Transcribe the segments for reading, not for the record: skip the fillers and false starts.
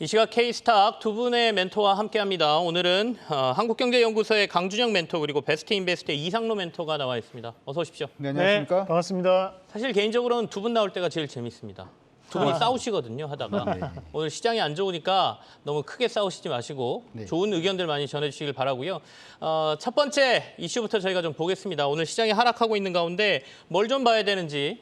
이 시각 K스탁 두 분의 멘토와 함께합니다. 오늘은 한국경제연구소의 강준영 멘토 그리고 베스트인베스트의 이상로 멘토가 나와 있습니다. 어서 오십시오. 네, 안녕하십니까? 네, 반갑습니다. 사실 개인적으로는 두 분 나올 때가 제일 재밌습니다. 두 분이 싸우시거든요, 하다가. 네. 오늘 시장이 안 좋으니까 너무 크게 싸우시지 마시고 네. 좋은 의견들 많이 전해주시길 바라고요. 첫 번째 이슈부터 저희가 좀 보겠습니다. 오늘 시장이 하락하고 있는 가운데 뭘 좀 봐야 되는지.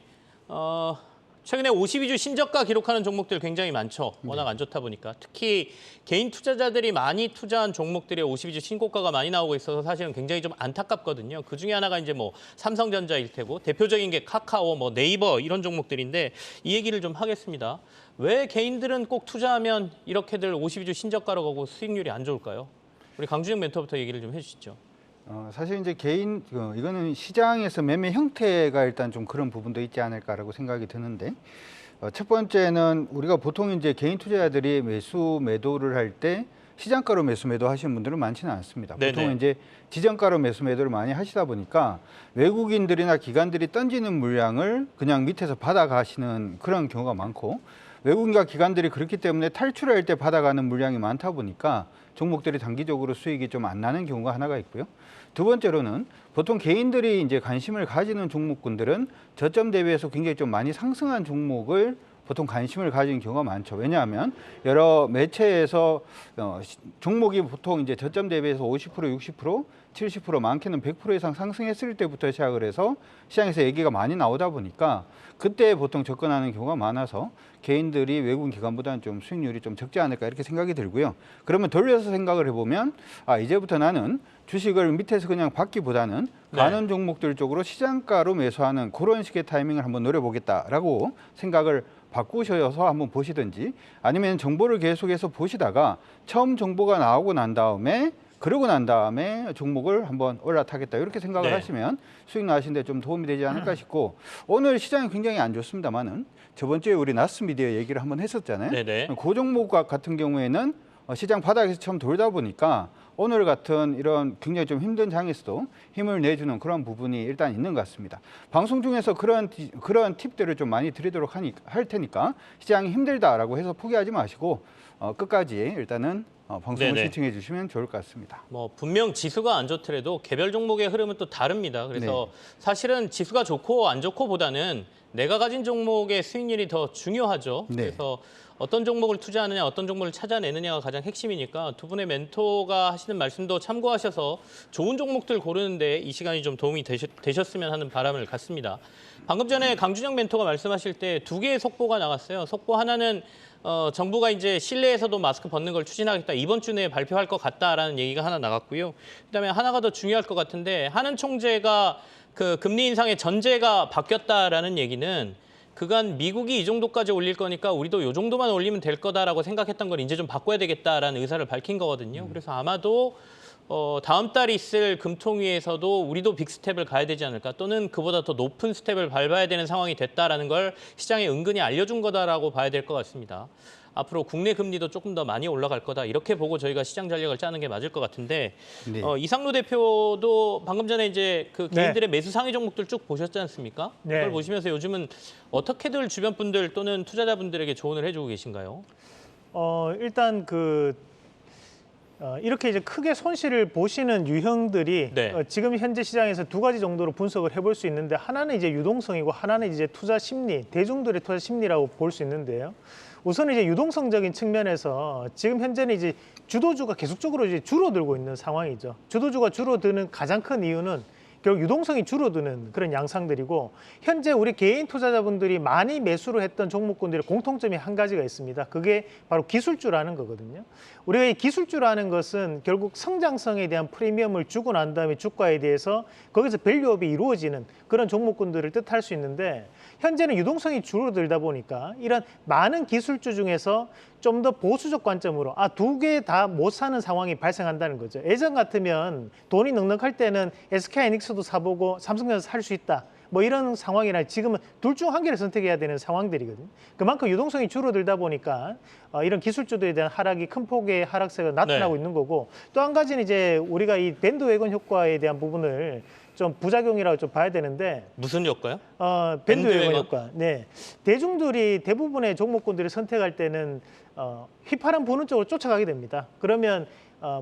최근에 52주 신저가 기록하는 종목들 굉장히 많죠. 워낙 안 좋다 보니까. 특히 개인 투자자들이 많이 투자한 종목들의 52주 신고가가 많이 나오고 있어서 사실은 굉장히 좀 안타깝거든요. 그중에 하나가 이제 뭐 삼성전자일 테고 대표적인 게 카카오, 뭐 네이버 이런 종목들인데 이 얘기를 좀 하겠습니다. 왜 개인들은 꼭 투자하면 이렇게들 52주 신저가로 가고 수익률이 안 좋을까요? 우리 강준영 멘토부터 얘기를 좀 해주시죠. 사실 이제 이거는 시장에서 매매 형태가 일단 좀 그런 부분도 있지 않을까라고 생각이 드는데, 첫 번째는 우리가 보통 이제 개인 투자자들이 매도를 할 때 시장가로 매도 하시는 분들은 많지는 않습니다. 네네. 보통 이제 지정가로 매도를 많이 하시다 보니까 외국인들이나 기관들이 던지는 물량을 그냥 밑에서 받아가시는 그런 경우가 많고, 외국인과 기관들이 그렇기 때문에 탈출할 때 받아가는 물량이 많다 보니까 종목들이 단기적으로 수익이 좀 안 나는 경우가 하나가 있고요. 두 번째로는 보통 개인들이 이제 관심을 가지는 종목군들은 저점 대비해서 굉장히 좀 많이 상승한 종목을 보통 관심을 가지는 경우가 많죠. 왜냐하면 여러 매체에서 종목이 보통 이제 저점 대비해서 50%, 60%, 70%, 많게는 100% 이상 상승했을 때부터 시작을 해서 시장에서 얘기가 많이 나오다 보니까 그때 보통 접근하는 경우가 많아서 개인들이 외국인 기관보다는 좀 수익률이 좀 적지 않을까 이렇게 생각이 들고요. 그러면 돌려서 생각을 해보면 이제부터 나는 주식을 밑에서 그냥 받기보다는 가는 종목들 쪽으로 시장가로 매수하는 그런 식의 타이밍을 한번 노려보겠다라고 생각을 바꾸셔서 한번 보시든지, 아니면 정보를 계속해서 보시다가 처음 정보가 나오고 난 다음에 종목을 한번 올라타겠다 이렇게 생각을 하시면 수익 나시는 데 좀 도움이 되지 않을까 싶고, 오늘 시장이 굉장히 안 좋습니다만은 저번 주에 우리 나스미디어 얘기를 한번 했었잖아요. 네네. 그 종목 같은 경우에는 시장 바닥에서 처음 돌다 보니까 오늘 같은 이런 굉장히 좀 힘든 장에서도 힘을 내주는 그런 부분이 일단 있는 것 같습니다. 방송 중에서 그런 팁들을 좀 많이 드리도록 할 테니까 시장이 힘들다라고 해서 포기하지 마시고 끝까지 일단은 방송을 시청해 주시면 좋을 것 같습니다. 뭐 분명 지수가 안 좋더라도 개별 종목의 흐름은 또 다릅니다. 그래서 사실은 지수가 좋고 안 좋고보다는 내가 가진 종목의 수익률이 더 중요하죠. 그래서 어떤 종목을 투자하느냐, 어떤 종목을 찾아내느냐가 가장 핵심이니까 두 분의 멘토가 하시는 말씀도 참고하셔서 좋은 종목들 고르는데 이 시간이 좀 도움이 되셨으면 하는 바람을 갖습니다. 방금 전에 강준영 멘토가 말씀하실 때 두 개의 속보가 나왔어요. 속보 하나는 정부가 이제 실내에서도 마스크 벗는 걸 추진하겠다. 이번 주 내에 발표할 것 같다라는 얘기가 하나 나갔고요. 그다음에 하나가 더 중요할 것 같은데, 하는 총재가 그 금리 인상의 전제가 바뀌었다라는 얘기는 그간 미국이 이 정도까지 올릴 거니까 우리도 이 정도만 올리면 될 거다라고 생각했던 걸 이제 좀 바꿔야 되겠다라는 의사를 밝힌 거거든요. 그래서 아마도 다음 달 있을 금통위에서도 우리도 빅스텝을 가야 되지 않을까, 또는 그보다 더 높은 스텝을 밟아야 되는 상황이 됐다라는 걸 시장에 은근히 알려준 거다라고 봐야 될 것 같습니다. 앞으로 국내 금리도 조금 더 많이 올라갈 거다, 이렇게 보고 저희가 시장 전략을 짜는 게 맞을 것 같은데, 이상로 대표도 방금 전에 이제 그 개인들의 매수 상위 종목들 쭉 보셨지 않습니까? 그걸 보시면서 요즘은 어떻게들 주변 분들 또는 투자자분들에게 조언을 해주고 계신가요? 일단 이렇게 이제 크게 손실을 보시는 유형들이 지금 현재 시장에서 두 가지 정도로 분석을 해볼 수 있는데, 하나는 이제 유동성이고 하나는 이제 투자 심리, 대중들의 투자 심리라고 볼 수 있는데요. 우선 이제 유동성적인 측면에서 지금 현재는 이제 주도주가 계속적으로 이제 줄어들고 있는 상황이죠. 주도주가 줄어드는 가장 큰 이유는 결국 유동성이 줄어드는 그런 양상들이고, 현재 우리 개인 투자자분들이 많이 매수를 했던 종목군들의 공통점이 한 가지가 있습니다. 그게 바로 기술주라는 거거든요. 우리가 이 기술주라는 것은 결국 성장성에 대한 프리미엄을 주고 난 다음에 주가에 대해서 거기서 밸류업이 이루어지는 그런 종목군들을 뜻할 수 있는데, 현재는 유동성이 줄어들다 보니까 이런 많은 기술주 중에서 좀 더 보수적 관점으로 두 개 다 못 사는 상황이 발생한다는 거죠. 예전 같으면 돈이 넉넉할 때는 SK하이닉스도 사보고 삼성전자 살 수 있다, 뭐 이런 상황이라 지금은 둘 중 한 개를 선택해야 되는 상황들이거든요. 그만큼 유동성이 줄어들다 보니까 이런 기술주들에 대한 하락이 큰 폭의 하락세가 나타나고 있는 거고, 또 한 가지는 이제 우리가 이 밴드웨건 효과에 대한 부분을 좀 부작용이라고 좀 봐야 되는데 무슨 효과요? 밴드웨건 효과. 네, 대중들이 대부분의 종목군들을 선택할 때는 휘파람 부는 쪽으로 쫓아가게 됩니다. 그러면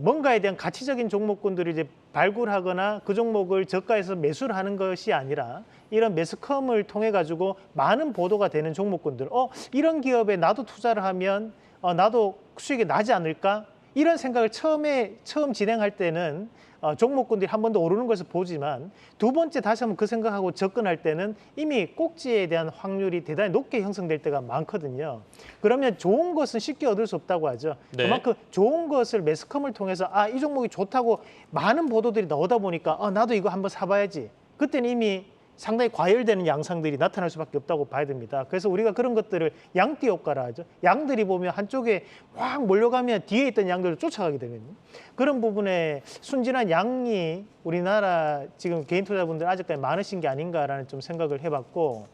뭔가에 대한 가치적인 종목군들을 이제 발굴하거나 그 종목을 저가에서 매수를 하는 것이 아니라 이런 매스컴을 통해 가지고 많은 보도가 되는 종목군들, 이런 기업에 나도 투자를 하면 나도 수익이 나지 않을까? 이런 생각을 처음 진행할 때는 종목군들이 한 번 더 오르는 것을 보지만 두 번째 다시 한번 그 생각하고 접근할 때는 이미 꼭지에 대한 확률이 대단히 높게 형성될 때가 많거든요. 그러면 좋은 것은 쉽게 얻을 수 없다고 하죠. 네. 그만큼 좋은 것을 매스컴을 통해서 이 종목이 좋다고 많은 보도들이 나오다 보니까 나도 이거 한번 사봐야지. 그때는 이미 상당히 과열되는 양상들이 나타날 수밖에 없다고 봐야 됩니다. 그래서 우리가 그런 것들을 양띠 효과라 하죠. 양들이 보면 한쪽에 확 몰려가면 뒤에 있던 양들을 쫓아가게 되거든요. 그런 부분에 순진한 양이 우리나라 지금 개인 투자분들 아직까지 많으신 게 아닌가라는 좀 생각을 해봤고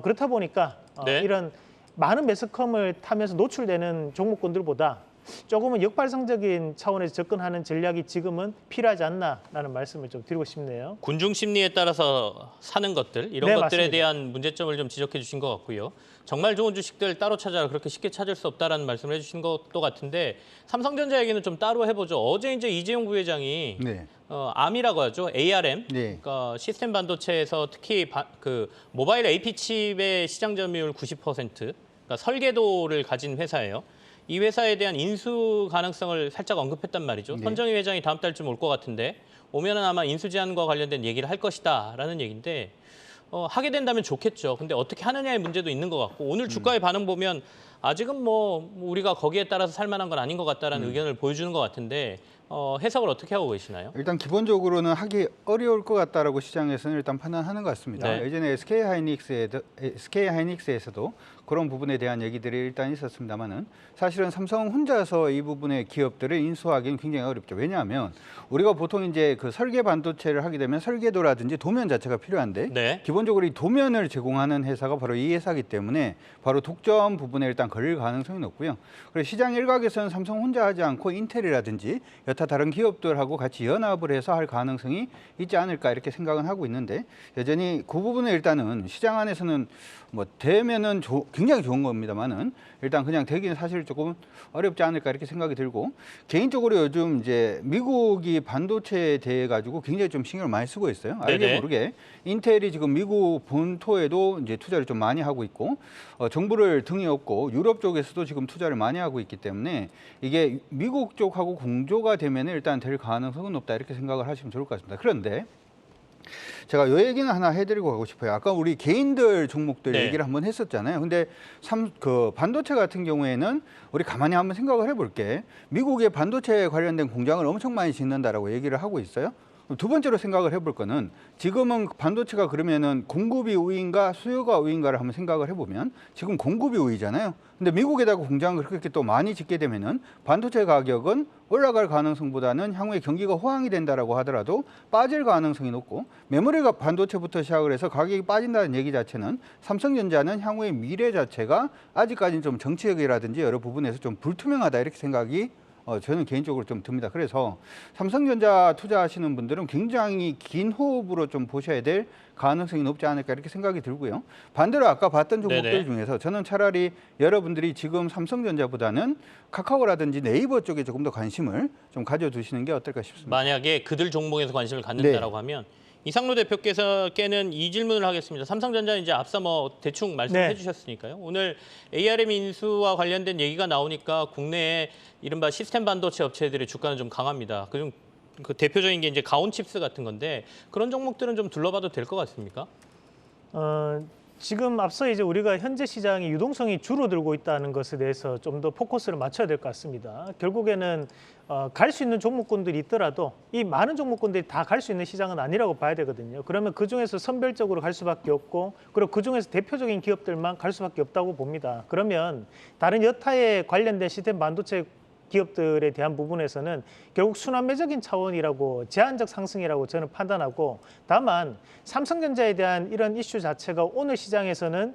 그렇다 보니까 네. 이런 많은 매스컴을 타면서 노출되는 종목군들보다 조금은 역발상적인 차원에서 접근하는 전략이 지금은 필요하지 않나라는 말씀을 좀 드리고 싶네요. 군중 심리에 따라서 사는 것들 이런 네, 것들에 맞습니다. 대한 문제점을 좀 지적해 주신 것 같고요. 정말 좋은 주식들 따로 찾아라 그렇게 쉽게 찾을 수 없다라는 말씀을 해주신 것도 같은데 삼성전자 얘기는 좀 따로 해보죠. 어제 이제 이재용 부회장이 네. ARM이라고 하죠. ARM. 네. 그러니까 시스템 반도체에서 특히 그 모바일 AP 칩의 시장 점유율 90%, 그러니까 설계도를 가진 회사예요. 이 회사에 대한 인수 가능성을 살짝 언급했단 말이죠. 네. 선정희 회장이 다음 달쯤 올 것 같은데 오면은 아마 인수 제한과 관련된 얘기를 할 것이다라는 얘기인데 하게 된다면 좋겠죠. 근데 어떻게 하느냐의 문제도 있는 것 같고 오늘 주가의 반응 보면 아직은 뭐 우리가 거기에 따라서 살만한 건 아닌 것 같다라는 의견을 보여주는 것 같은데 해석을 어떻게 하고 계시나요? 일단 기본적으로는 하기 어려울 것 같다라고 시장에서는 일단 판단하는 것 같습니다. 네. 예전에 SK 하이닉스에서도 그런 부분에 대한 얘기들이 일단 있었습니다만은 사실은 삼성 혼자서 이 부분의 기업들을 인수하기는 굉장히 어렵죠. 왜냐하면 우리가 보통 이제 그 설계 반도체를 하게 되면 설계도라든지 도면 자체가 필요한데 네. 기본적으로 이 도면을 제공하는 회사가 바로 이 회사이기 때문에 바로 독점 부분에 일단 걸릴 가능성이 높고요. 그래서 시장 일각에서는 삼성 혼자 하지 않고 인텔이라든지 여타 다른 기업들하고 같이 연합을 해서 할 가능성이 있지 않을까 이렇게 생각은 하고 있는데 여전히 그 부분은 일단은 시장 안에서는 뭐 되면은 굉장히 좋은 겁니다만은 일단 그냥 되기는 사실 조금 어렵지 않을까 이렇게 생각이 들고 개인적으로 요즘 이제 미국이 반도체에 대해 가지고 굉장히 좀 신경을 많이 쓰고 있어요. 알게 네네. 모르게 인텔이 지금 미국 본토에도 이제 투자를 좀 많이 하고 있고 정부를 등에 업고 유럽 쪽에서도 지금 투자를 많이 하고 있기 때문에 이게 미국 쪽하고 공조가 되면 일단 될 가능성은 높다 이렇게 생각을 하시면 좋을 것 같습니다. 그런데 제가 이 얘기는 하나 해드리고 가고 싶어요. 아까 우리 개인들 종목들 네. 얘기를 한번 했었잖아요. 근데 그 반도체 같은 경우에는 우리 가만히 한번 생각을 해볼게. 미국의 반도체 관련된 공장을 엄청 많이 짓는다라고 얘기를 하고 있어요. 두 번째로 생각을 해볼 거는 지금은 반도체가 그러면은 공급이 우위인가 수요가 우위인가를 한번 생각을 해보면 지금 공급이 우위잖아요. 근데 미국에다가 공장을 그렇게 또 많이 짓게 되면은 반도체 가격은 올라갈 가능성보다는 향후에 경기가 호황이 된다라고 하더라도 빠질 가능성이 높고 메모리가 반도체부터 시작을 해서 가격이 빠진다는 얘기 자체는 삼성전자는 향후의 미래 자체가 아직까지는 좀 정치적이라든지 여러 부분에서 좀 불투명하다 이렇게 생각이 저는 개인적으로 좀 듭니다. 그래서 삼성전자 투자하시는 분들은 굉장히 긴 호흡으로 좀 보셔야 될 가능성이 높지 않을까 이렇게 생각이 들고요. 반대로 아까 봤던 종목들 네네. 중에서 저는 차라리 여러분들이 지금 삼성전자보다는 카카오라든지 네이버 쪽에 조금 더 관심을 좀 가져두시는 게 어떨까 싶습니다. 만약에 그들 종목에서 관심을 갖는다라고 하면 이상로 대표께서께는 이 질문을 하겠습니다. 삼성전자는 이제 앞서 뭐 대충 말씀해 주셨으니까요. 오늘 ARM 인수와 관련된 얘기가 나오니까 국내에 이른바 시스템 반도체 업체들의 주가는 좀 강합니다. 그중 그 대표적인 게 이제 가온칩스 같은 건데 그런 종목들은 좀 둘러봐도 될 것 같습니까? 지금 앞서 이제 우리가 현재 시장이 유동성이 줄어들고 있다는 것에 대해서 좀 더 포커스를 맞춰야 될 것 같습니다. 결국에는 갈 수 있는 종목군들이 있더라도 이 많은 종목군들이 다 갈 수 있는 시장은 아니라고 봐야 되거든요. 그러면 그중에서 선별적으로 갈 수밖에 없고 그리고 그중에서 대표적인 기업들만 갈 수밖에 없다고 봅니다. 그러면 다른 여타에 관련된 시스템 반도체 기업들에 대한 부분에서는 결국 순환매적인 차원이라고 제한적 상승이라고 저는 판단하고 다만 삼성전자에 대한 이런 이슈 자체가 오늘 시장에서는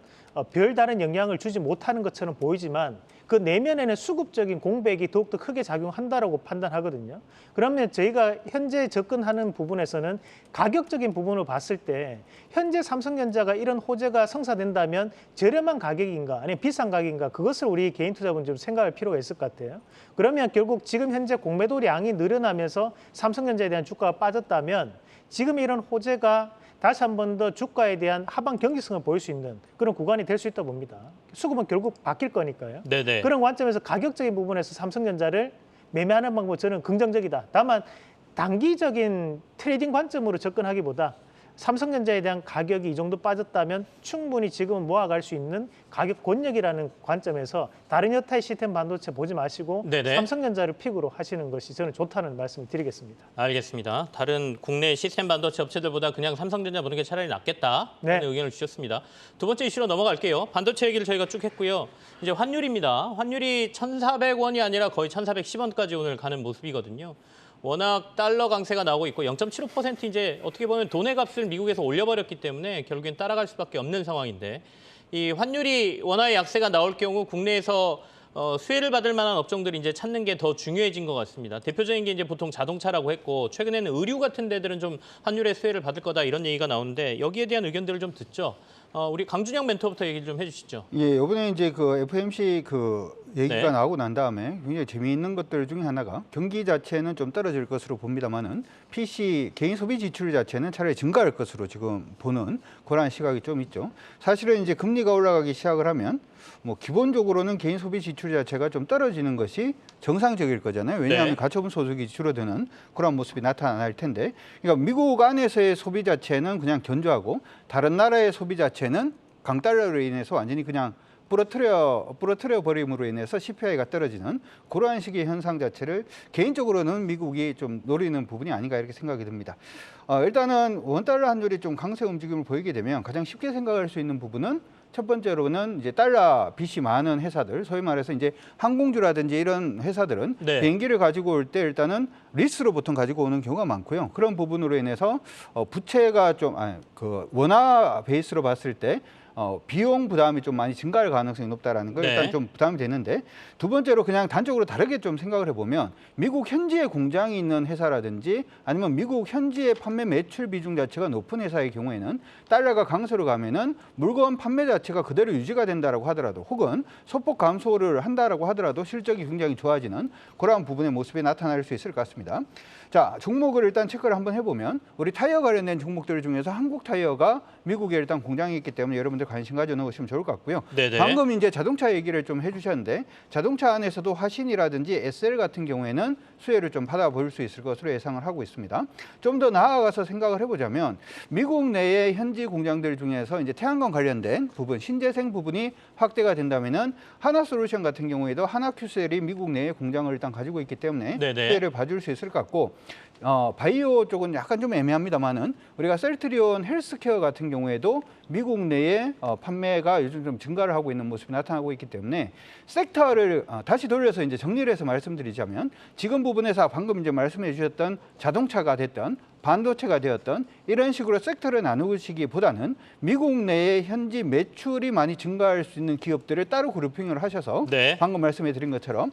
별다른 영향을 주지 못하는 것처럼 보이지만 그 내면에는 수급적인 공백이 더욱더 크게 작용한다라고 판단하거든요. 그러면 저희가 현재 접근하는 부분에서는 가격적인 부분을 봤을 때 현재 삼성전자가 이런 호재가 성사된다면 저렴한 가격인가 아니면 비싼 가격인가 그것을 우리 개인 투자분 좀 생각할 필요가 있을 것 같아요. 그러면 결국 지금 현재 공매도량이 늘어나면서 삼성전자에 대한 주가가 빠졌다면 지금 이런 호재가 다시 한 번 더 주가에 대한 하방 경직성을 보일 수 있는 그런 구간이 될 수 있다고 봅니다. 수급은 결국 바뀔 거니까요. 네네. 그런 관점에서 가격적인 부분에서 삼성전자를 매매하는 방법은 저는 긍정적이다. 다만 단기적인 트레이딩 관점으로 접근하기보다 삼성전자에 대한 가격이 이 정도 빠졌다면 충분히 지금은 모아갈 수 있는 가격 권역이라는 관점에서 다른 여타의 시스템 반도체 보지 마시고 네네. 삼성전자를 픽으로 하시는 것이 저는 좋다는 말씀을 드리겠습니다. 알겠습니다. 다른 국내 시스템 반도체 업체들보다 그냥 삼성전자 보는 게 차라리 낫겠다. 네. 라는 의견을 주셨습니다. 두 번째 이슈로 넘어갈게요. 반도체 얘기를 저희가 쭉 했고요. 이제 환율입니다. 환율이 1,400원이 아니라 거의 1,410원까지 오늘 가는 모습이거든요. 워낙 달러 강세가 나오고 있고 0.75% 이제 어떻게 보면 돈의 값을 미국에서 올려버렸기 때문에 결국엔 따라갈 수밖에 없는 상황인데 이 환율이 원화의 약세가 나올 경우 국내에서 수혜를 받을 만한 업종들이 이제 찾는 게 더 중요해진 것 같습니다. 대표적인 게 이제 보통 자동차라고 했고 최근에는 의류 같은 데들은 좀 환율의 수혜를 받을 거다 이런 얘기가 나오는데 여기에 대한 의견들을 좀 듣죠. 우리 강준영 멘토부터 얘기 좀 해주시죠. 예, 이번에 이제 그 FMC 그 얘기가 네. 나오고 난 다음에 굉장히 재미있는 것들 중에 하나가 경기 자체는 좀 떨어질 것으로 봅니다만은 PC 개인 소비 지출 자체는 차라리 증가할 것으로 지금 보는 그러한 시각이 좀 있죠. 사실은 이제 금리가 올라가기 시작을 하면 뭐 기본적으로는 개인 소비 지출 자체가 좀 떨어지는 것이 정상적일 거잖아요. 왜냐하면 네. 가처분 소득이 줄어드는 그런 모습이 나타날 텐데, 그러니까 미국 안에서의 소비 자체는 그냥 견조하고 다른 나라의 소비 자체는 강달러로 인해서 완전히 그냥 부러뜨려 버림으로 인해서 CPI가 떨어지는 그러한 식의 현상 자체를 개인적으로는 미국이 좀 노리는 부분이 아닌가 이렇게 생각이 듭니다. 일단은 원달러 환율이 좀 강세 움직임을 보이게 되면 가장 쉽게 생각할 수 있는 부분은 첫 번째로는 이제 달러 빚이 많은 회사들, 소위 말해서 이제 항공주라든지 이런 회사들은 네. 비행기를 가지고 올 때 일단은 리스로 보통 가지고 오는 경우가 많고요. 그런 부분으로 인해서 부채가 좀 그 원화 베이스로 봤을 때 비용 부담이 좀 많이 증가할 가능성이 높다라는 걸 네. 일단 좀 부담이 되는데, 두 번째로 그냥 단적으로 다르게 좀 생각을 해보면 미국 현지에 공장이 있는 회사라든지 아니면 미국 현지의 판매 매출 비중 자체가 높은 회사의 경우에는 달러가 강세로 가면은 물건 판매 자체가 그대로 유지가 된다라고 하더라도 혹은 소폭 감소를 한다라고 하더라도 실적이 굉장히 좋아지는 그러한 부분의 모습이 나타날 수 있을 것 같습니다. 자, 종목을 일단 체크를 한번 해보면 우리 타이어 관련된 종목들 중에서 한국 타이어가 미국에 일단 공장이 있기 때문에 여러분들 관심 가져 놓으시면 좋을 것 같고요. 네네. 방금 이제 자동차 얘기를 좀 해주셨는데 자동차 안에서도 화신이라든지 SL 같은 경우에는 수혜를 좀 받아볼 수 있을 것으로 예상을 하고 있습니다. 좀 더 나아가서 생각을 해보자면 미국 내의 현지 공장들 중에서 이제 태양광 관련된 부분, 신재생 부분이 확대가 된다면은 하나솔루션 같은 경우에도 하나큐셀이 미국 내에 공장을 일단 가지고 있기 때문에 네네. 수혜를 봐줄 수 있을 것 같고, 바이오 쪽은 약간 좀 애매합니다만은 우리가 셀트리온 헬스케어 같은 경우에도 미국 내에 판매가 요즘 좀 증가를 하고 있는 모습이 나타나고 있기 때문에 섹터를 다시 돌려서 이제 정리를 해서 말씀드리자면 지금 부분에서 방금 이제 말씀해 주셨던 자동차가 됐던 반도체가 되었던 이런 식으로 섹터를 나누시기보다는 미국 내에 현지 매출이 많이 증가할 수 있는 기업들을 따로 그룹핑을 하셔서 네. 방금 말씀해 드린 것처럼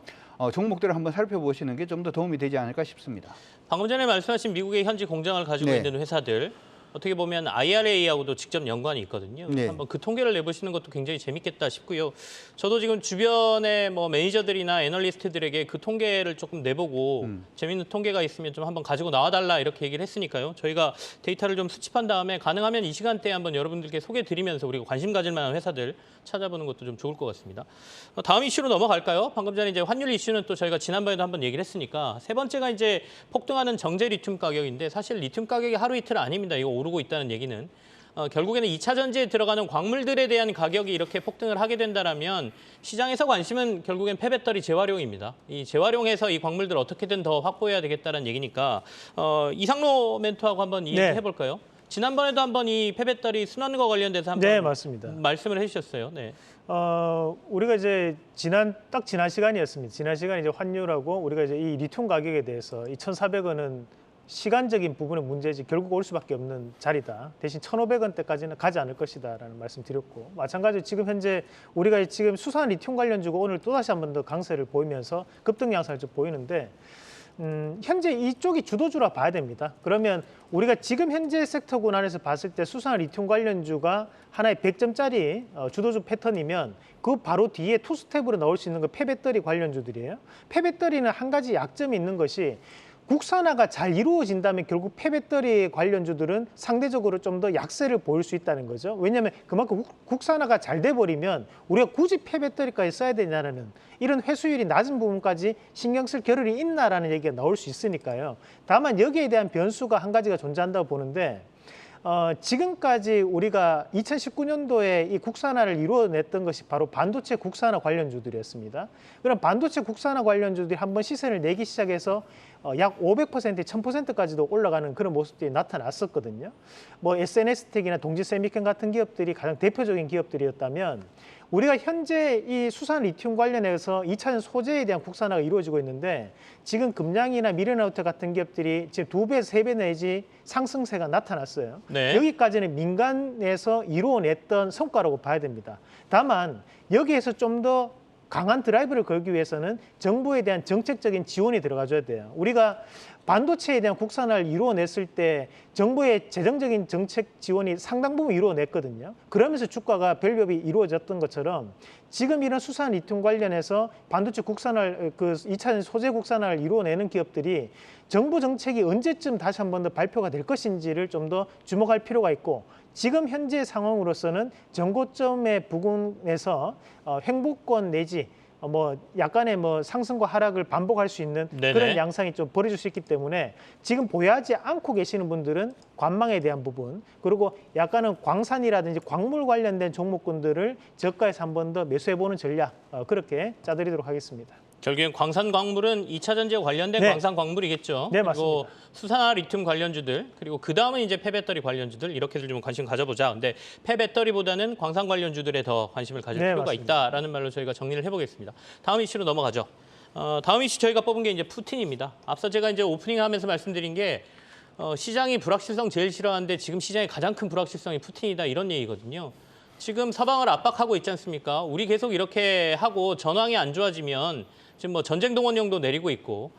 종목들을 한번 살펴보시는 게 좀 더 도움이 되지 않을까 싶습니다. 방금 전에 말씀하신 미국의 현지 공장을 가지고 네. 있는 회사들 어떻게 보면 IRA하고도 직접 연관이 있거든요. 네. 한번 그 통계를 내보시는 것도 굉장히 재밌겠다 싶고요. 저도 지금 주변에 뭐 매니저들이나 애널리스트들에게 그 통계를 조금 내보고 재밌는 통계가 있으면 좀 한번 가지고 나와달라 이렇게 얘기를 했으니까요. 저희가 데이터를 좀 수집한 다음에 가능하면 이 시간대에 한번 여러분들께 소개드리면서 우리가 관심 가질 만한 회사들 찾아보는 것도 좀 좋을 것 같습니다. 다음 이슈로 넘어갈까요? 방금 전에 이제 환율 이슈는 또 저희가 지난번에도 한번 얘기를 했으니까 세 번째가 이제 폭등하는 정제 리튬 가격인데 사실 리튬 가격이 하루 이틀 아닙니다. 이거 오르고 있다는 얘기는 결국에는 2차 전지에 들어가는 광물들에 대한 가격이 이렇게 폭등을 하게 된다라면 시장에서 관심은 결국엔 폐배터리 재활용입니다. 이 재활용해서 이 광물들을 어떻게든 더 확보해야 되겠다는 얘기니까 이상로 멘토하고 한번 이야기해 볼까요? 지난번에도 한번 이 폐배터리 순환과 관련돼서 한번 네, 맞습니다. 말씀을 해주셨어요. 네. 우리가 이제 지난 시간이었습니다. 지난 시간에 이제 환율하고 우리가 이제 이 리튬 가격에 대해서 이 1,400원은 시간적인 부분의 문제지 결국 올 수밖에 없는 자리다. 대신 1,500원대까지는 가지 않을 것이다라는 말씀 드렸고, 마찬가지로 지금 현재 우리가 지금 수산 리튬 관련주가 오늘 또다시 한 번 더 강세를 보이면서 급등 양상을 좀 보이는데, 현재 이쪽이 주도주라 봐야 됩니다. 그러면 우리가 지금 현재 섹터군 안에서 봤을 때 수산 리튬 관련주가 하나의 100점짜리 주도주 패턴이면 그 바로 뒤에 투스텝으로 나올 수 있는 거 폐배터리 관련주들이에요. 폐배터리는 한 가지 약점이 있는 것이 국산화가 잘 이루어진다면 결국 폐배터리 관련주들은 상대적으로 좀 더 약세를 보일 수 있다는 거죠. 왜냐하면 그만큼 국산화가 잘 돼버리면 우리가 굳이 폐배터리까지 써야 되냐는 이런 회수율이 낮은 부분까지 신경 쓸 겨를이 있나라는 얘기가 나올 수 있으니까요. 다만 여기에 대한 변수가 한 가지가 존재한다고 보는데, 지금까지 우리가 2019년도에 이 국산화를 이루어냈던 것이 바로 반도체 국산화 관련주들이었습니다. 그럼 반도체 국산화 관련주들이 한번 시세를 내기 시작해서 약 500%, 1000%까지도 올라가는 그런 모습들이 나타났었거든요. 뭐 SNS텍이나 동지세미캠 같은 기업들이 가장 대표적인 기업들이었다면, 우리가 현재 이 수산 리튬 관련해서 2차전 소재에 대한 국산화가 이루어지고 있는데, 지금 금양이나 미래나우텍 같은 기업들이 지금 2배, 3배 내지 상승세가 나타났어요. 네. 여기까지는 민간에서 이루어냈던 성과라고 봐야 됩니다. 다만 여기에서 좀 더 강한 드라이브를 걸기 위해서는 정부에 대한 정책적인 지원이 들어가줘야 돼요. 우리가 반도체에 대한 국산화를 이루어냈을 때 정부의 재정적인 정책 지원이 상당 부분 이루어냈거든요. 그러면서 주가가 밸류업이 이루어졌던 것처럼 지금 이런 수산 리튬 관련해서 반도체 국산화를, 그 2차전 소재 국산화를 이루어내는 기업들이 정부 정책이 언제쯤 다시 한 번 더 발표가 될 것인지를 좀 더 주목할 필요가 있고, 지금 현재 상황으로서는 정고점의 부근에서 횡보권 내지 뭐 약간의 뭐 상승과 하락을 반복할 수 있는 네네. 그런 양상이 좀 벌어질 수 있기 때문에 지금 보유하지 않고 계시는 분들은 관망에 대한 부분, 그리고 약간은 광산이라든지 광물 관련된 종목군들을 저가에서 한 번 더 매수해보는 전략, 그렇게 짜드리도록 하겠습니다. 결국엔 광산 광물은 2차 전지와 관련된 네. 광산 광물이겠죠. 네, 그리고 맞습니다. 수산화 리튬 관련주들, 그리고 그 다음은 이제 폐배터리 관련주들, 이렇게들 좀 관심 가져보자. 근데 폐배터리보다는 광산 관련주들에 더 관심을 가질 네, 필요가 맞습니다. 있다라는 말로 저희가 정리를 해보겠습니다. 다음 이슈로 넘어가죠. 다음 이슈 저희가 뽑은 게 이제 푸틴입니다. 앞서 제가 이제 오프닝하면서 말씀드린 게 시장이 불확실성 제일 싫어하는데 지금 시장의 가장 큰 불확실성이 푸틴이다, 이런 얘기거든요. 지금 서방을 압박하고 있지 않습니까? 우리 계속 이렇게 하고 전황이 안 좋아지면 지금 뭐 전쟁 동원령도 내리고 있고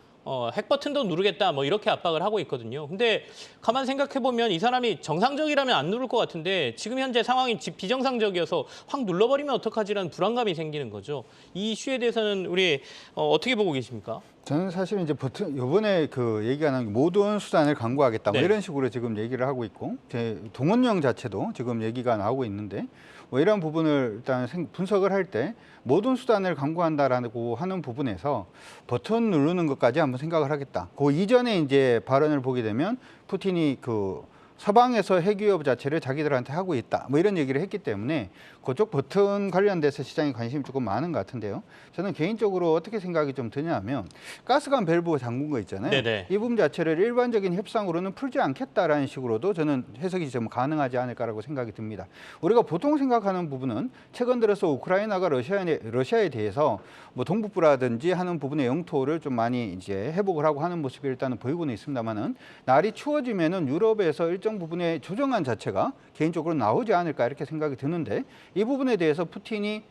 핵 버튼도 누르겠다 뭐 이렇게 압박을 하고 있거든요. 근데 가만 생각해 보면 이 사람이 정상적이라면 안 누를 것 같은데 지금 현재 상황이 비정상적이어서 확 눌러버리면 어떡하지라는 불안감이 생기는 거죠. 이 이슈에 대해서는 우리 어떻게 보고 계십니까? 저는 사실 이제 이번에 그 얘기가 나는 게 모든 수단을 강구하겠다, 뭐 네. 이런 식으로 지금 얘기를 하고 있고, 제 동원령 자체도 지금 얘기가 나오고 있는데, 뭐 이런 부분을 일단 분석을 할 때 모든 수단을 강구한다라고 하는 부분에서 버튼 누르는 것까지 한번 생각을 하겠다. 그 이전에 이제 발언을 보게 되면 푸틴이 그 서방에서 핵위협 자체를 자기들한테 하고 있다, 뭐 이런 얘기를 했기 때문에 그쪽 버튼 관련돼서 시장에 관심이 조금 많은 것 같은데요. 저는 개인적으로 어떻게 생각이 좀 드냐면, 가스관 밸브 잠근 거 있잖아요. 네네. 이 부분 자체를 일반적인 협상으로는 풀지 않겠다라는 식으로도 저는 해석이 좀 가능하지 않을까라고 생각이 듭니다. 우리가 보통 생각하는 부분은 최근 들어서 우크라이나가 러시아에 대해서 뭐 동북부라든지 하는 부분의 영토를 좀 많이 이제 회복을 하고 하는 모습이 일단은 보이고는 있습니다만은, 날이 추워지면은 유럽에서 일정 부분의 조정안 자체가 개인적으로 나오지 않을까 이렇게 생각이 드는데, 이 부분에 대해서 푸틴이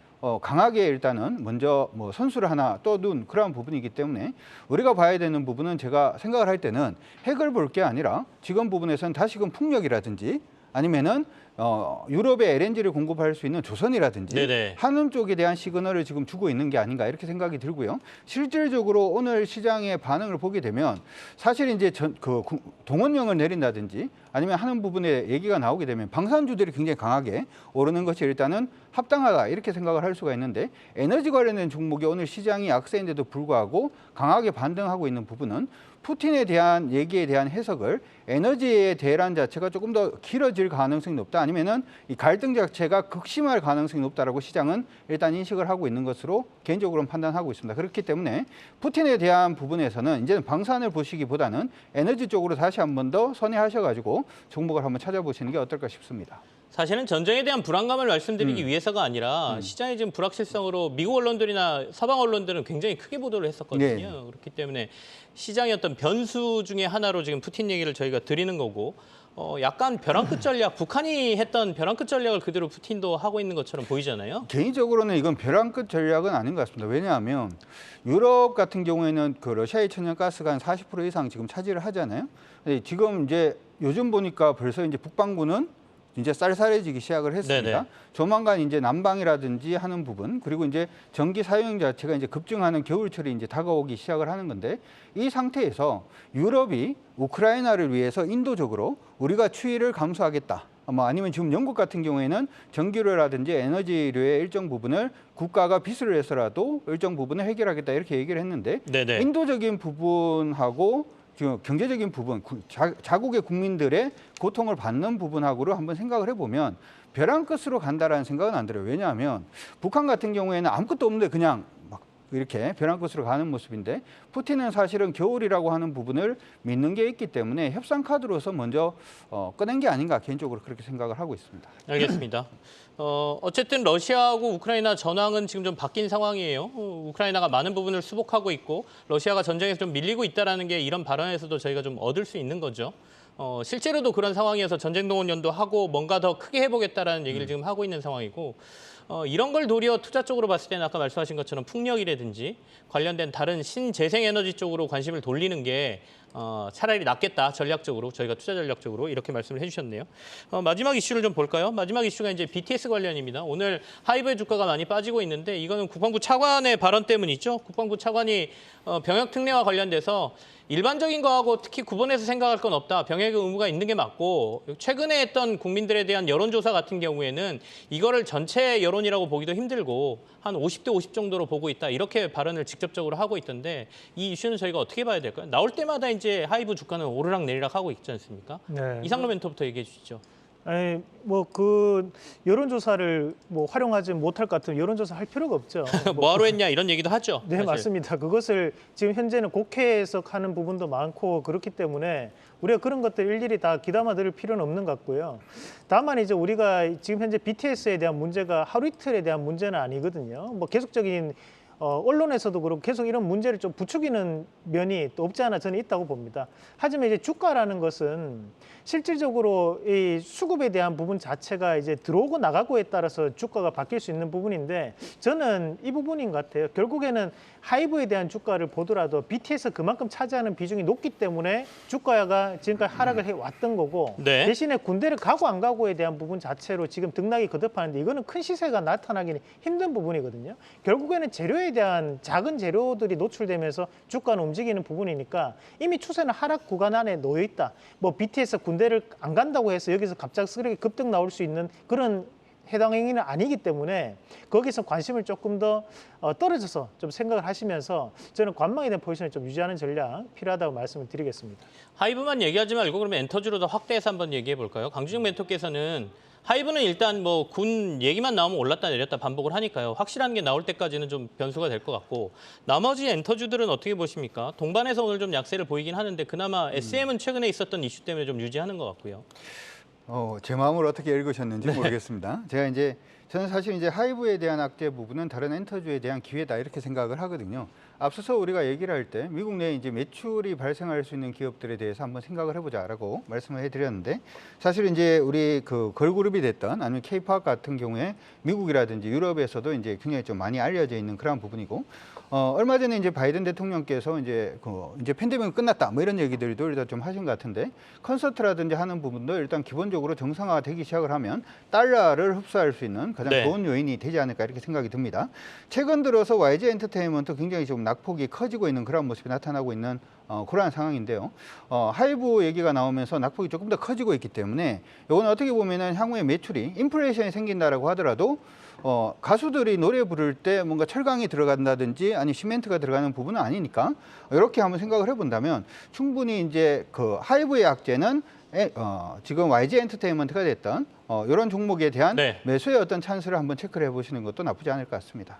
강하게 일단은 먼저 뭐 선수를 하나 떠둔 그런 부분이기 때문에 우리가 봐야 되는 부분은, 제가 생각을 할 때는 핵을 볼 게 아니라 지금 부분에서는 다시금 풍력이라든지 아니면은 유럽에 LNG를 공급할 수 있는 조선이라든지 네네. 하는 쪽에 대한 시그널을 지금 주고 있는 게 아닌가 이렇게 생각이 들고요. 실질적으로 오늘 시장의 반응을 보게 되면 사실 이제 동원령을 내린다든지 아니면 하는 부분에 얘기가 나오게 되면 방산주들이 굉장히 강하게 오르는 것이 일단은 합당하다 이렇게 생각을 할 수가 있는데, 에너지 관련된 종목이 오늘 시장이 약세인데도 불구하고 강하게 반등하고 있는 부분은 푸틴에 대한 얘기에 대한 해석을 에너지의 대란 자체가 조금 더 길어질 가능성이 높다, 아니면은 이 갈등 자체가 극심할 가능성이 높다라고 시장은 일단 인식을 하고 있는 것으로 개인적으로는 판단하고 있습니다. 그렇기 때문에 푸틴에 대한 부분에서는 이제는 방산을 보시기보다는 에너지 쪽으로 다시 한 번 더 선회하셔가지고 종목을 한번 찾아보시는 게 어떨까 싶습니다. 사실은 전쟁에 대한 불안감을 말씀드리기 위해서가 아니라 시장의 지금 불확실성으로 미국 언론들이나 서방 언론들은 굉장히 크게 보도를 했었거든요. 네. 그렇기 때문에 시장의 어떤 변수 중에 하나로 지금 푸틴 얘기를 저희가 드리는 거고 약간 벼랑 끝 전략, 북한이 했던 벼랑 끝 전략을 그대로 푸틴도 하고 있는 것처럼 보이잖아요. 개인적으로는 이건 벼랑 끝 전략은 아닌 것 같습니다. 왜냐하면 유럽 같은 경우에는 그 러시아의 천연가스가 한 40% 이상 지금 차지를 하잖아요. 근데 지금 이제 요즘 보니까 벌써 이제 북반구는 이제 쌀쌀해지기 시작을 했습니다. 네네. 조만간 이제 난방이라든지 하는 부분, 그리고 이제 전기 사용 자체가 이제 급증하는 겨울철이 이제 다가오기 시작을 하는 건데, 이 상태에서 유럽이 우크라이나를 위해서 인도적으로 우리가 추이를 감소하겠다. 뭐 아니면 지금 영국 같은 경우에는 전기료라든지 에너지료의 일정 부분을 국가가 빚을 내서라도 일정 부분을 해결하겠다 이렇게 얘기를 했는데, 네네. 인도적인 부분하고 지금 경제적인 부분, 자국의 국민들의 고통을 받는 부분하고를 한번 생각을 해보면 벼랑 끝으로 간다라는 생각은 안 들어요. 왜냐하면 북한 같은 경우에는 아무것도 없는데 그냥 막 이렇게 벼랑 끝으로 가는 모습인데, 푸틴은 사실은 겨울이라고 하는 부분을 믿는 게 있기 때문에 협상 카드로서 먼저 꺼낸 게 아닌가, 개인적으로 그렇게 생각을 하고 있습니다. 알겠습니다. 어쨌든 러시아하고 우크라이나 전황은 지금 좀 바뀐 상황이에요. 우크라이나가 많은 부분을 수복하고 있고 러시아가 전쟁에서 좀 밀리고 있다는 게 이런 발언에서도 저희가 좀 얻을 수 있는 거죠. 실제로도 그런 상황이어서 전쟁 동원연도 하고 뭔가 더 크게 해보겠다라는 얘기를 지금 하고 있는 상황이고, 이런 걸 도리어 투자 쪽으로 봤을 때는 아까 말씀하신 것처럼 풍력이라든지 관련된 다른 신재생에너지 쪽으로 관심을 돌리는 게 차라리 낫겠다, 전략적으로, 저희가 투자 전략적으로 이렇게 말씀을 해주셨네요. 마지막 이슈를 좀 볼까요? 마지막 이슈가 이제 BTS 관련입니다. 오늘 하이브의 주가가 많이 빠지고 있는데 이거는 국방부 차관의 발언 때문이죠. 국방부 차관이 병역 특례와 관련돼서 일반적인 거하고 특히 구분해서 생각할 건 없다. 병역의 의무가 있는 게 맞고, 최근에 했던 국민들에 대한 여론조사 같은 경우에는 이거를 전체 여론이라고 보기도 힘들고 한 50대 50 정도로 보고 있다. 이렇게 발언을 직접적으로 하고 있던데, 이 이슈는 저희가 어떻게 봐야 될까요? 나올 때마다 이제 하이브 주가는 오르락 내리락 하고 있지 않습니까? 네. 이상로 멘토부터 얘기해 주시죠. 아니, 뭐 그 여론조사를 뭐 활용하지 못할 것 같으면 여론조사 할 필요가 없죠. 뭐하러 했냐 이런 얘기도 하죠. 네, 사실. 맞습니다. 그것을 지금 현재는 국회에서 하는 부분도 많고 그렇기 때문에 우리가 그런 것들 일일이 다 귀담아 들을 필요는 없는 것 같고요. 다만 이제 우리가 지금 현재 BTS에 대한 문제가 하루 이틀에 대한 문제는 아니거든요. 뭐 계속적인 언론에서도 그렇고 계속 이런 문제를 좀 부추기는 면이 또 없지 않아 저는 있다고 봅니다. 하지만 이제 주가라는 것은 실질적으로 이 수급에 대한 부분 자체가 이제 들어오고 나가고에 따라서 주가가 바뀔 수 있는 부분인데, 저는 이 부분인 것 같아요. 결국에는 하이브에 대한 주가를 보더라도 BTS 그만큼 차지하는 비중이 높기 때문에 주가가 지금까지 하락을 해왔던 거고, 네. 대신에 군대를 가고 안 가고에 대한 부분 자체로 지금 등락이 거듭하는데 이거는 큰 시세가 나타나기는 힘든 부분이거든요. 결국에는 재료에 대한 작은 재료들이 노출되면서 주가는 움직이는 부분이니까 이미 추세는 하락 구간 안에 놓여 있다. 뭐 BTS 군대를 안 간다고 해서 여기서 갑작스럽게 급등 나올 수 있는 그런 해당 행위는 아니기 때문에 거기서 관심을 조금 더 떨어져서 좀 생각을 하시면서 저는 관망에 대한 포지션을 좀 유지하는 전략 필요하다고 말씀을 드리겠습니다. 하이브만 얘기하지 말고 그러면 엔터주로 더 확대해서 한번 얘기해 볼까요? 강주정 멘토께서는 하이브는 일단 뭐 군 얘기만 나오면 올랐다 내렸다 반복을 하니까요. 확실한 게 나올 때까지는 좀 변수가 될 것 같고, 나머지 엔터주들은 어떻게 보십니까? 동반해서 오늘 좀 약세를 보이긴 하는데 그나마 SM은 최근에 있었던 이슈 때문에 좀 유지하는 것 같고요. 제 마음을 어떻게 읽으셨는지 모르겠습니다. 저는 사실 이제 하이브에 대한 악재 부분은 다른 엔터주에 대한 기회다 이렇게 생각을 하거든요. 앞서서 우리가 얘기를 할 때 미국 내에 이제 매출이 발생할 수 있는 기업들에 대해서 한번 생각을 해보자라고 말씀을 해드렸는데, 사실 이제 우리 그 걸그룹이 됐던 아니면 K-팝 같은 경우에 미국이라든지 유럽에서도 이제 굉장히 좀 많이 알려져 있는 그런 부분이고, 얼마 전에 이제 바이든 대통령께서 이제 팬데믹이 끝났다 뭐 이런 얘기들도 일단 좀 하신 것 같은데, 콘서트라든지 하는 부분도 일단 기본적으로 정상화가 되기 시작을 하면 달러를 흡수할 수 있는 가장 네. 좋은 요인이 되지 않을까 이렇게 생각이 듭니다. 최근 들어서 YG 엔터테인먼트 굉장히 좀 낙폭이 커지고 있는 그런 모습이 나타나고 있는 그러한 상황인데요. 하이브 얘기가 나오면서 낙폭이 조금 더 커지고 있기 때문에 이건 어떻게 보면은 향후에 매출이 인플레이션이 생긴다라고 하더라도 가수들이 노래 부를 때 뭔가 철강이 들어간다든지 아니 시멘트가 들어가는 부분은 아니니까, 이렇게 한번 생각을 해본다면 충분히 이제 그 하이브의 악재는 지금 YG 엔터테인먼트가 됐던 이런 종목에 대한 네. 매수의 어떤 찬스를 한번 체크를 해보시는 것도 나쁘지 않을 것 같습니다.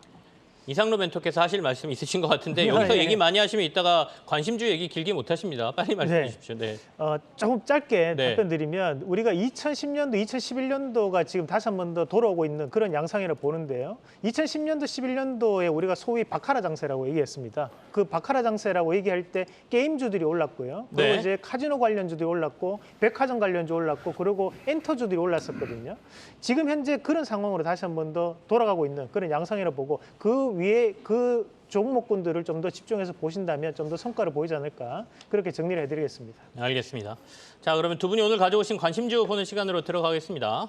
이상로 멘토께서 하실 말씀 있으신 것 같은데 여기서 얘기 많이 하시면 이따가 관심주 얘기 길게 못 하십니다. 빨리 말씀해 주십시오. 네. 조금 짧게 답변드리면 우리가 2010년도, 2011년도가 지금 다시 한 번 더 돌아오고 있는 그런 양상이라 보는데요. 2010년도, 11년도에 우리가 소위 바카라 장세라고 얘기했습니다. 그 바카라 장세라고 얘기할 때 게임주들이 올랐고요. 그리고 이제 카지노 관련주들이 올랐고 백화점 관련주 올랐고 그리고 엔터주들이 올랐었거든요. 지금 현재 그런 상황으로 다시 한 번 더 돌아가고 있는 그런 양상이라 보고 그 위에 그 종목군들을 좀 더 집중해서 보신다면 좀 더 성과를 보이지 않을까 그렇게 정리를 해드리겠습니다. 알겠습니다. 자, 그러면 두 분이 오늘 가져오신 관심주 보는 시간으로 들어가겠습니다.